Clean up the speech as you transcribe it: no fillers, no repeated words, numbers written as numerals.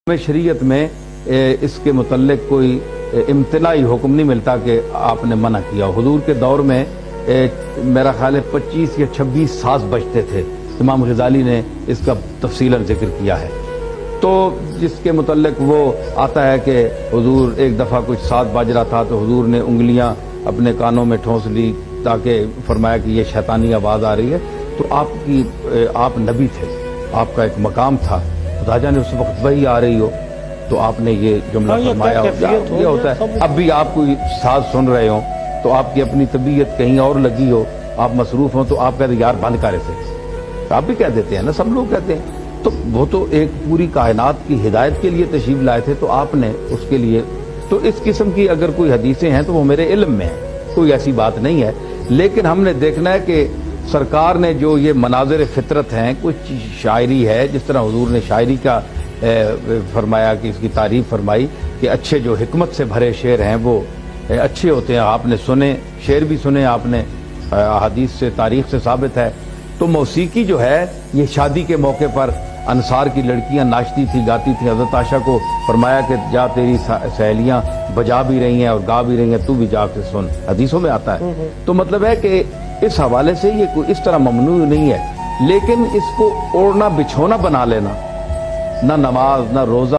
میں شریعت میں इसके मुतल्लिक कोई इम्तनाई हुक्म नहीं मिलता कि आपने मना किया। हुजूर के दौर में मेरा ख्याल है 25 या 26 साज बजते थे। इमाम गजाली ने इसका तफसीलन जिक्र किया है। तो जिसके मुतल्लिक वो आता है कि हुजूर एक दफ़ा कुछ साज बज रहा था तो हुजूर ने उंगलियां अपने कानों में ठोंस ली ताकि फरमाया कि ये शैतानी आवाज़ आ रही है। तो आप नबी थे, आपका एक मकाम था, खुदा जाने उस वक्त वही आ रही हो तो आपने ये जुमला फरमाया। ये होता है अब भी आप कोई साज सुन रहे हो तो आपकी अपनी तबीयत कहीं और लगी हो, आप मसरूफ हो तो आप कहते यार बंद कर इसे, तो आप भी कह देते हैं ना, सब लोग कहते हैं। तो वो तो एक पूरी कायनात की हिदायत के लिए तशरीफ लाए थे तो आपने उसके लिए, तो इस किस्म की अगर कोई हदीसें हैं तो वो मेरे इल्म में है, कोई ऐसी बात नहीं है। लेकिन हमने देखना है कि सरकार ने जो ये मनाज़िर फितरत हैं, कुछ शायरी है, जिस तरह हुजूर ने शायरी का फरमाया कि इसकी तारीफ फरमाई कि अच्छे जो हिकमत से भरे शेर हैं वो अच्छे होते हैं। आपने सुने, शेर भी सुने आपने, हदीस से तारीख से साबित है। तो मौसीकी जो है ये शादी के मौके पर अंसार की लड़कियां नाचती थी, गाती थी। हज़रत आयशा को फरमाया कि जा तेरी सहेलियां बजा भी रही हैं और गा भी रही हैं, तू भी जाके सुन, हदीसों में आता है। तो मतलब है कि इस हवाले से ये कोई इस तरह ममनू नहीं है। लेकिन इसको ओढ़ना बिछोना बना लेना, ना नमाज ना रोजा